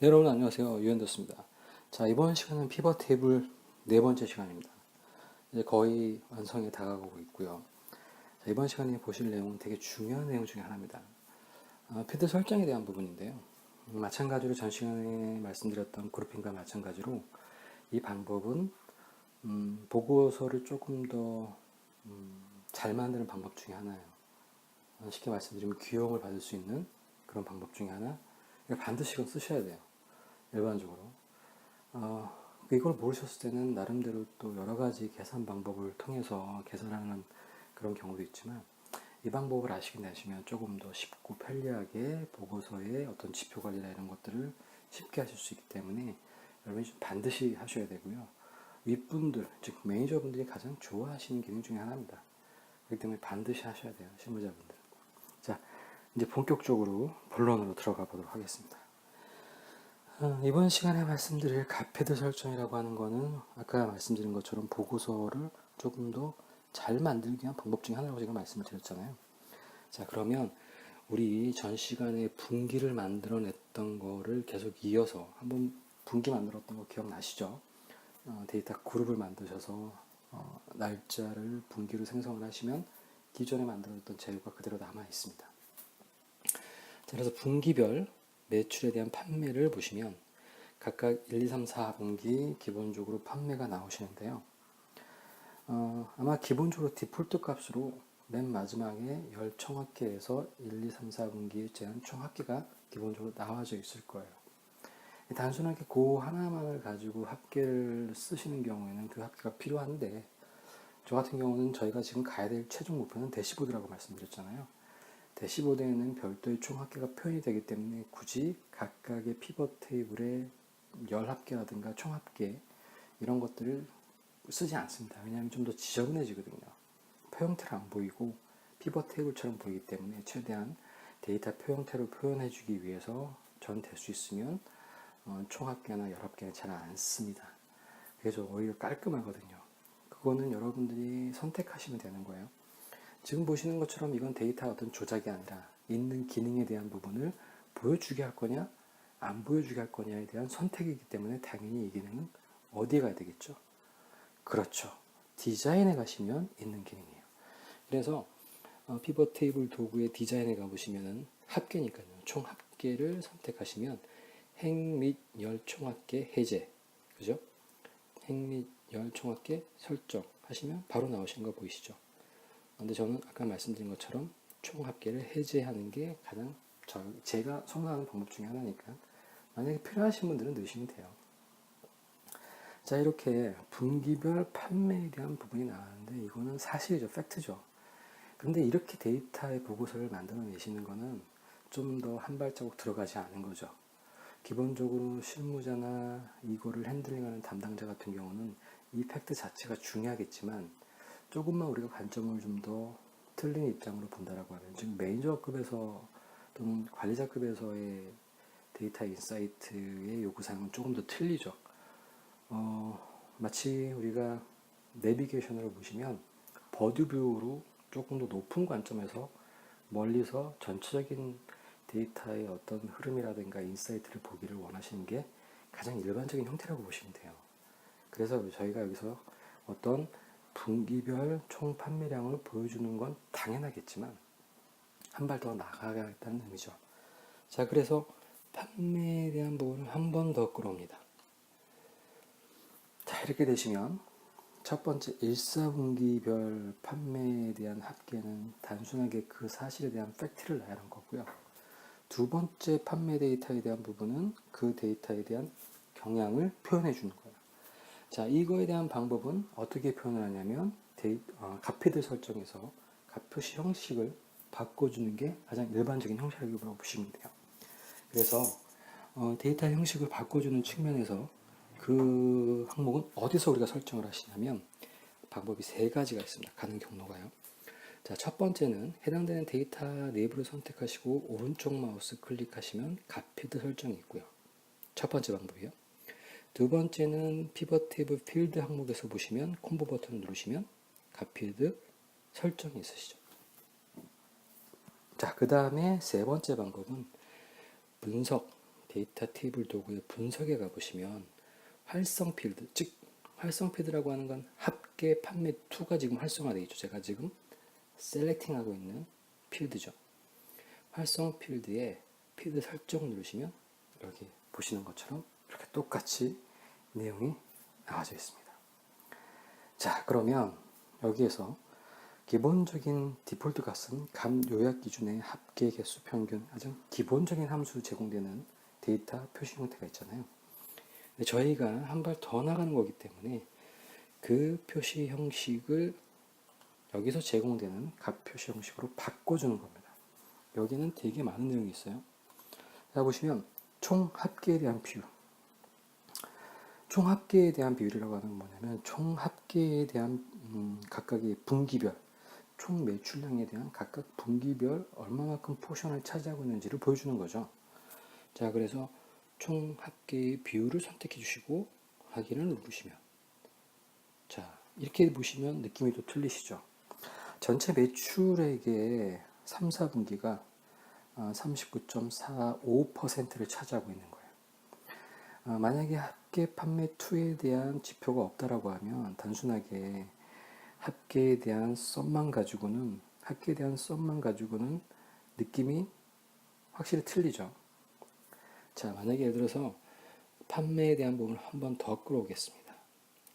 네, 여러분 안녕하세요. 유현도스입니다. 자, 이번 시간은 피벗 테이블 네 번째 시간입니다. 이제 거의 완성에 다가가고 있고요. 자, 이번 시간에 보실 내용은 되게 중요한 내용 중에 하나입니다. 필드 설정에 대한 부분인데요. 마찬가지로 전 시간에 말씀드렸던 그룹핑과 마찬가지로 이 방법은 보고서를 조금 더 잘 만드는 방법 중에 하나예요. 쉽게 말씀드리면 귀여움을 받을 수 있는 그런 방법 중에 하나. 이걸 반드시 이건 쓰셔야 돼요. 일반적으로. 이걸 모르셨을 때는 나름대로 또 여러 가지 계산 방법을 통해서 계산하는 그런 경우도 있지만 이 방법을 아시게 되시면 조금 더 쉽고 편리하게 보고서의 어떤 지표 관리나 이런 것들을 쉽게 하실 수 있기 때문에 여러분이 반드시 하셔야 되고요. 윗분들, 즉 매니저분들이 가장 좋아하시는 기능 중에 하나입니다. 그렇기 때문에 반드시 하셔야 돼요. 실무자분들. 자, 이제 본격적으로 본론으로 들어가 보도록 하겠습니다. 이번 시간에 말씀드릴 갓패드 설정이라고 하는 거는 아까 말씀드린 것처럼 보고서를 조금 더 잘 만들기 위한 방법 중에 하나라고 제가 말씀을 드렸잖아요. 자, 그러면 우리 전 시간에 분기를 만들어냈던 거를 계속 이어서 한번 분기 만들었던 거 기억나시죠? 데이터 그룹을 만드셔서 날짜를 분기로 생성을 하시면 기존에 만들었던 재료가 그대로 남아 있습니다. 자, 그래서 분기별 매출에 대한 판매를 보시면 각각 1, 2, 3, 4분기 기본적으로 판매가 나오시는데요. 아마 기본적으로 디폴트 값으로 맨 마지막에 열 총합계에서 1, 2, 3, 4분기에 제한 총합계가 기본적으로 나와져 있을 거예요. 단순하게 그 하나만을 가지고 합계를 쓰시는 경우에는 그 합계가 필요한데 저 같은 경우는 저희가 지금 가야 될 최종 목표는 대시보드라고 말씀드렸잖아요. 대시보드에는 별도의 총합계가 표현이 되기 때문에 굳이 각각의 피벗 테이블의 열합계라든가 총합계 이런 것들을 쓰지 않습니다. 왜냐하면 좀 더 지저분해지거든요. 표 형태를 안 보이고 피벗 테이블처럼 보이기 때문에 최대한 데이터 표 형태로 표현해주기 위해서 전 될 수 있으면 총합계나 열합계는 잘 안 씁니다. 그래서 오히려 깔끔하거든요. 그거는 여러분들이 선택하시면 되는 거예요. 지금 보시는 것처럼 이건 데이터 어떤 조작이 아니라 있는 기능에 대한 부분을 보여주게 할 거냐 안 보여주게 할 거냐에 대한 선택이기 때문에 당연히 이 기능은 어디에 가야 되겠죠? 그렇죠. 디자인에 가시면 있는 기능이에요. 그래서 피벗 테이블 도구의 디자인에 가보시면은 합계니까요. 총 합계를 선택하시면 행 및 열 총합계 해제, 그죠? 행 및 열 총합계 설정 하시면 바로 나오시는 거 보이시죠? 근데 저는 아까 말씀드린 것처럼 총합계를 해제하는 게 가장 제가 선호하는 방법 중에 하나니까 만약에 필요하신 분들은 넣으시면 돼요. 자, 이렇게 분기별 판매에 대한 부분이 나왔는데 이거는 사실이죠. 팩트죠. 근데 이렇게 데이터의 보고서를 만들어내시는 거는 좀 더 한 발자국 들어가지 않은 거죠. 기본적으로 실무자나 이거를 핸들링하는 담당자 같은 경우는 이 팩트 자체가 중요하겠지만 조금만 우리가 관점을 좀 더 틀린 입장으로 본다라고 하면 지금 매니저급에서 또는 관리자급에서의 데이터 인사이트의 요구사항은 조금 더 틀리죠. 마치 우리가 내비게이션으로 보시면 버드뷰로 조금 더 높은 관점에서 멀리서 전체적인 데이터의 어떤 흐름이라든가 인사이트를 보기를 원하시는 게 가장 일반적인 형태라고 보시면 돼요. 그래서 저희가 여기서 어떤 분기별 총 판매량을 보여주는 건 당연하겠지만 한 발 더 나가겠다는 의미죠. 자, 그래서 판매에 대한 부분을 한 번 더 끌어옵니다. 자, 이렇게 되시면 첫 번째 1, 4분기별 판매에 대한 합계는 단순하게 그 사실에 대한 팩트를 나열한 거고요. 두 번째 판매 데이터에 대한 부분은 그 데이터에 대한 경향을 표현해 주는 거예요. 자, 이거에 대한 방법은 어떻게 표현을 하냐면 갓패드 설정에서 갓표시 형식을 바꿔주는 게 가장 일반적인 형식이라고 보시면 돼요. 그래서 데이터 형식을 바꿔주는 측면에서 그 항목은 어디서 우리가 설정을 하시냐면 방법이 세 가지가 있습니다. 가는 경로가요. 자, 첫 번째는 해당되는 데이터 내부를 선택하시고 오른쪽 마우스 클릭하시면 갓패드 설정이 있고요. 첫 번째 방법이요. 두 번째는 피벗 테이블 필드 항목에서 보시면 콤보 버튼을 누르시면 갓패드 설정이 있으시죠. 자, 그 다음에 세 번째 방법은 분석, 데이터 테이블 도구의 분석에 가보시면 활성 필드, 즉 활성 필드라고 하는 건 합계 판매 2가 지금 활성화되어 있죠. 제가 지금 셀렉팅하고 있는 필드죠. 활성 필드에 필드 설정 누르시면 여기 보시는 것처럼 이렇게 똑같이 내용이 나와져 있습니다. 자, 그러면 여기에서 기본적인 디폴트 값은 값 요약 기준의 합계 개수 평균, 가장 기본적인 함수 제공되는 데이터 표시 형태가 있잖아요. 근데 저희가 한 발 더 나가는 거기 때문에 그 표시 형식을 여기서 제공되는 값 표시 형식으로 바꿔주는 겁니다. 여기는 되게 많은 내용이 있어요. 자, 보시면 총 합계에 대한 비율. 총 합계에 대한 비율이라고 하는 건 뭐냐면 총 합계에 대한 각각의 분기별, 총 매출량에 대한 각각 분기별 얼마만큼 포션을 차지하고 있는지를 보여주는 거죠. 자, 그래서 총 합계의 비율을 선택해 주시고 확인을 누르시면, 자, 이렇게 보시면 느낌이 또 틀리시죠. 전체 매출액의 3, 4분기가 39.45%를 차지하고 있는 거예요. 만약에 합계 판매 2에 대한 지표가 없다라고 하면 단순하게 합계에 대한 썸만 가지고는 느낌이 확실히 틀리죠. 자, 만약에 예를 들어서 판매에 대한 부분을 한 번 더 끌어오겠습니다.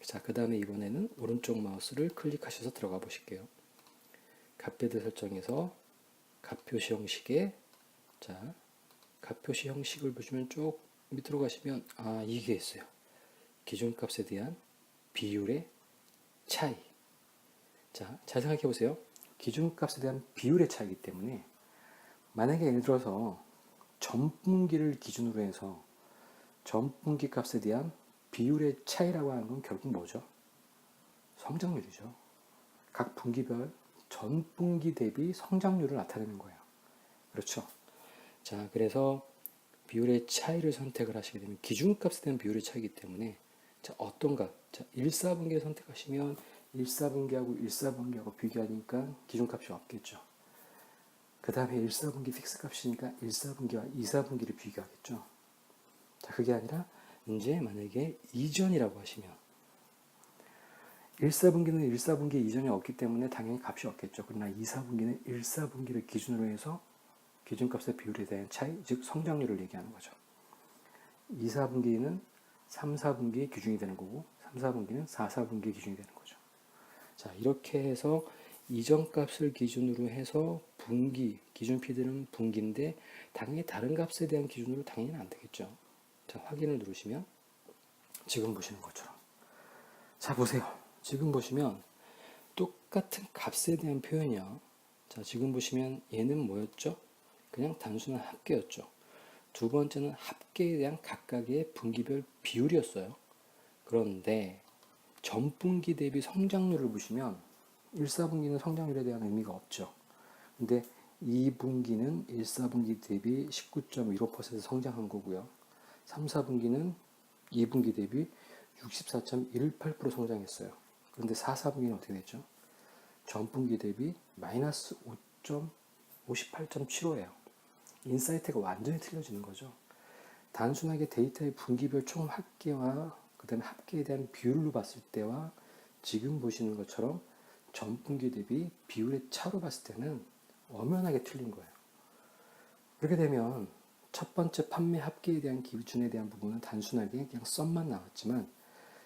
자, 그 다음에 이번에는 오른쪽 마우스를 클릭하셔서 들어가 보실게요. 값배드 설정에서 값표시 형식에, 자, 값표시 형식을 보시면 쭉 밑으로 가시면 이게 있어요. 기준값에 대한 비율의 차이. 자, 잘 생각해 보세요. 기준값에 대한 비율의 차이이기 때문에 만약에 예를 들어서 전분기를 기준으로 해서 전분기 값에 대한 비율의 차이라고 하는 건 결국 뭐죠? 성장률이죠. 각 분기별 전분기 대비 성장률을 나타내는 거예요. 그렇죠? 자, 그래서 비율의 차이를 선택을 하시게 되면 기준값에 대한 비율의 차이이기 때문에, 자, 어떤가? 자, 1, 4분기를 선택하시면 1, 4분기하고 1, 4분기하고 비교하니까 기준값이 없겠죠. 그 다음에 1, 4분기 픽스 값이니까 1, 4분기와 2, 4분기를 비교하겠죠. 자, 그게 아니라 이제 만약에 이전이라고 하시면 1, 4분기는 1, 4분기 이전이 없기 때문에 당연히 값이 없겠죠. 그러나 2, 4분기는 1, 4분기를 기준으로 해서 기준값의 비율에 대한 차이, 즉 성장률을 얘기하는 거죠. 2, 4분기는 3, 4분기 기준이 되는 거고 3, 4분기는 4, 4분기 기준이 되는 거죠. 자, 이렇게 해서 이전 값을 기준으로 해서 분기, 기준 필드는 분기인데 당연히 다른 값에 대한 기준으로 당연히 안 되겠죠. 자, 확인을 누르시면 지금 보시는 것처럼, 자, 보세요. 지금 보시면 똑같은 값에 대한 표현이요. 자, 지금 보시면 얘는 뭐였죠? 그냥 단순한 합계였죠. 두 번째는 합계에 대한 각각의 분기별 비율이었어요. 그런데 전분기 대비 성장률을 보시면 1, 4분기는 성장률에 대한 의미가 없죠. 근데 2분기는 1, 4분기 대비 19.15% 성장한 거고요. 3, 4분기는 2분기 대비 64.18% 성장했어요. 그런데 4, 4분기는 어떻게 됐죠? 전분기 대비 마이너스 58.75예요. 인사이트가 완전히 틀려지는 거죠. 단순하게 데이터의 분기별 총 합계와 그 다음에 합계에 대한 비율로 봤을 때와 지금 보시는 것처럼 전분기 대비 비율의 차로 봤을 때는 엄연하게 틀린 거예요. 그렇게 되면 첫 번째 판매 합계에 대한 기준에 대한 부분은 단순하게 그냥 썸만 나왔지만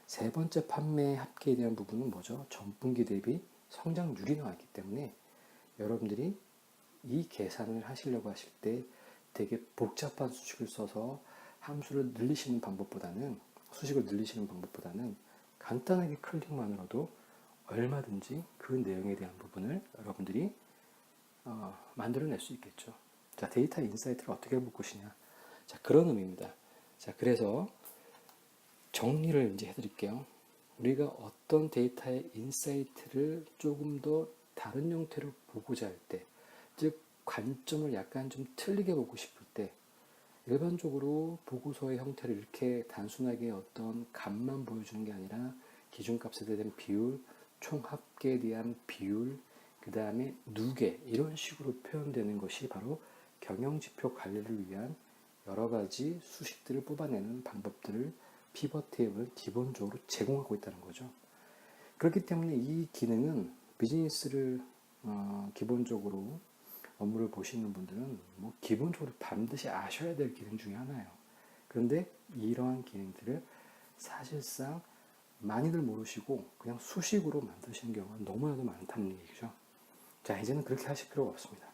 세 번째 판매 합계에 대한 부분은 뭐죠? 전분기 대비 성장률이 나왔기 때문에 여러분들이 이 계산을 하시려고 하실 때 되게 복잡한 수식을 써서 함수를 늘리시는 방법보다는, 수식을 늘리시는 방법보다는 간단하게 클릭만으로도 얼마든지 그 내용에 대한 부분을 여러분들이 만들어낼 수 있겠죠. 자, 데이터 인사이트를 어떻게 볼 것이냐. 자, 그런 의미입니다. 자, 그래서 정리를 이제 해드릴게요. 우리가 어떤 데이터의 인사이트를 조금 더 다른 형태로 보고자 할 때, 즉 관점을 약간 좀 틀리게 보고 싶을 때, 일반적으로 보고서의 형태를 이렇게 단순하게 어떤 값만 보여주는 게 아니라 기준값에 대한 비율, 총합계에 대한 비율, 그 다음에 누계, 이런 식으로 표현되는 것이 바로 경영지표 관리를 위한 여러 가지 수식들을 뽑아내는 방법들을 피벗 테이블은 기본적으로 제공하고 있다는 거죠. 그렇기 때문에 이 기능은 비즈니스를 기본적으로 업무를 보시는 분들은 뭐 기본적으로 반드시 아셔야 될 기능 중에 하나예요. 그런데 이러한 기능들을 사실상 많이들 모르시고 그냥 수식으로 만드시는 경우가 너무나도 많다는 얘기죠. 자, 이제는 그렇게 하실 필요가 없습니다.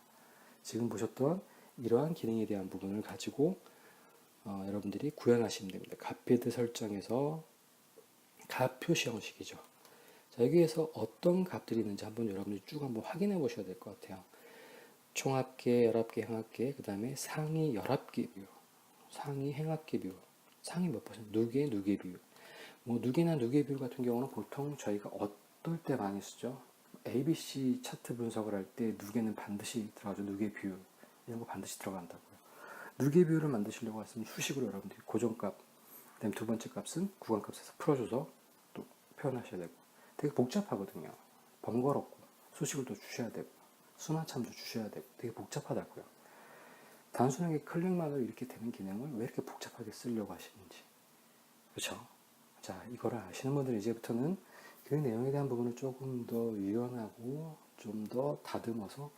지금 보셨던 이러한 기능에 대한 부분을 가지고 여러분들이 구현하시면 됩니다. 값필드 설정에서 값 표시 형식이죠. 자, 여기에서 어떤 값들이 있는지 한번 여러분들이 쭉 한번 확인해 보셔야 될 것 같아요. 총합계, 열합계, 행합계, 그 다음에 상위 열합계 비율, 상위 행합계 비율, 상위 몇 퍼센트, 누계, 누계 비율. 뭐 누계나 누계 비율 같은 경우는 보통 저희가 어떨 때 많이 쓰죠. ABC 차트 분석을 할 때 누계는 반드시 들어가죠. 누계 비율 이런 거 반드시 들어간다고요. 누계 비율을 만드시려고 하시면 수식으로 여러분들이 고정값, 그다음 두 번째 값은 구간값에서 풀어줘서 또 표현하셔야 되고 되게 복잡하거든요. 번거롭고 수식을 또 주셔야 되고 순환참도 주셔야 되고 되게 복잡하다고요. 단순하게 클릭만으로 이렇게 되는 기능을 왜 이렇게 복잡하게 쓰려고 하시는지. 그렇죠? 자, 이거를 아시는 분들은 이제부터는 그 내용에 대한 부분을 조금 더 유연하고 좀 더 다듬어서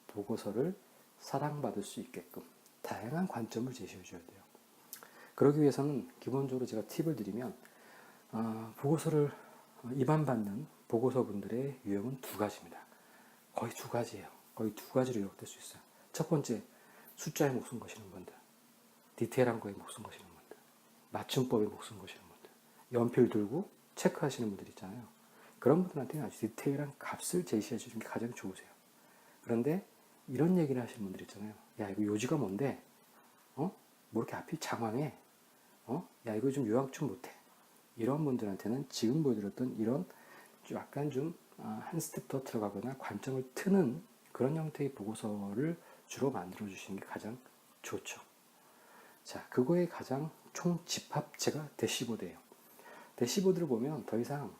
보고서를 사랑받을 수 있게끔 다양한 관점을 제시해 줘야 돼요. 그러기 위해서는 기본적으로 제가 팁을 드리면 보고서를 입안받는 보고서분들의 유형은 두 가지입니다. 거의 두 가지예요. 거의 두 가지로 요약될 수 있어요. 첫 번째, 숫자에 목숨 거시는 분들, 디테일한 거에 목숨 거시는 분들, 맞춤법에 목숨 거시는 분들, 연필 들고 체크하시는 분들 있잖아요. 그런 분들한테는 아주 디테일한 값을 제시해 주는 게 가장 좋으세요. 그런데 이런 얘기를 하시는 분들 있잖아요. 야, 이거 요지가 뭔데? 뭐 이렇게 앞이 장황해? 야, 이거 좀 요약 좀 못해? 이런 분들한테는 지금 보여드렸던 이런 약간 좀 한 스텝 더 들어가거나 관점을 트는 그런 형태의 보고서를 주로 만들어 주시는 게 가장 좋죠. 자, 그거의 가장 총 집합체가 대시보드예요. 대시보드를 보면 더 이상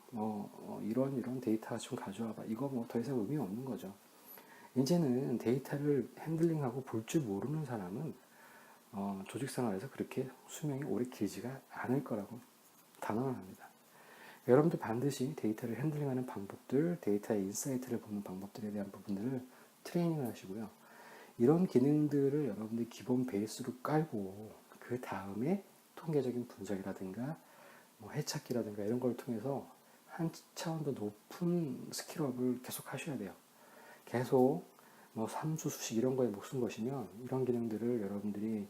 이런 데이터 좀 가져와봐. 이거 뭐 더 이상 의미 없는 거죠. 이제는 데이터를 핸들링하고 볼 줄 모르는 사람은 조직 생활에서 그렇게 수명이 오래 길지가 않을 거라고 단언을 합니다. 여러분도 반드시 데이터를 핸들링하는 방법들, 데이터의 인사이트를 보는 방법들에 대한 부분들을 트레이닝을 하시고요. 이런 기능들을 여러분들이 기본 베이스로 깔고 그 다음에 통계적인 분석이라든가 해찾기라든가 이런 걸 통해서 한 차원 더 높은 스킬업을 계속 하셔야 돼요. 계속 삼수, 수식 이런 거에 목숨 거시면 이런 기능들을 여러분들이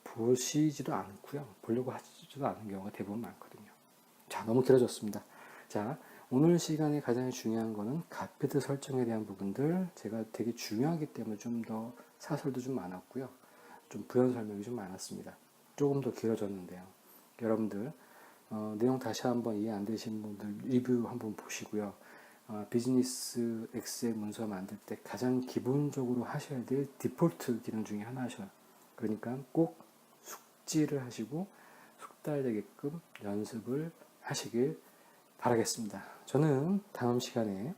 보시지도 않고요. 보려고 하지도 않는 경우가 대부분 많거든요. 자, 너무 길어졌습니다. 자, 오늘 시간에 가장 중요한 거는 값필드 설정에 대한 부분들 제가 되게 중요하기 때문에 좀 더 사설도 좀 많았고요. 좀 부연 설명이 좀 많았습니다. 조금 더 길어졌는데요. 여러분들 내용 다시 한번 이해 안 되신 분들 리뷰 한번 보시고요. 비즈니스 엑셀 문서 만들 때 가장 기본적으로 하셔야 될 디폴트 기능 중에 하나 하셔요. 그러니까 꼭 숙지를 하시고 숙달되게끔 연습을 하시길 바라겠습니다. 저는 다음 시간에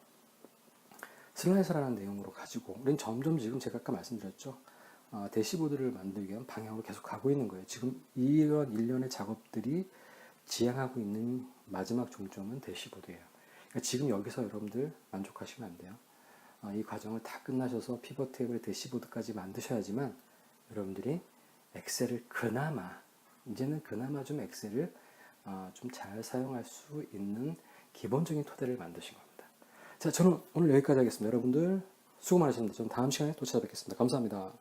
슬라이서라는 내용으로 가지고 우리는 점점 지금 제가 아까 말씀드렸죠. 대시보드를 만들기 위한 방향으로 계속 가고 있는 거예요. 지금 이런 일련의 작업들이 지향하고 있는 마지막 종점은 대시보드예요. 그러니까 지금 여기서 여러분들 만족하시면 안 돼요. 이 과정을 다 끝나셔서 피벗 테이블의 대시보드까지 만드셔야지만 여러분들이 엑셀을 이제는 그나마 좀 엑셀을 좀 잘 사용할 수 있는 기본적인 토대를 만드신 겁니다. 자, 저는 오늘 여기까지 하겠습니다. 여러분들 수고 많으셨습니다. 저는 다음 시간에 또 찾아뵙겠습니다. 감사합니다.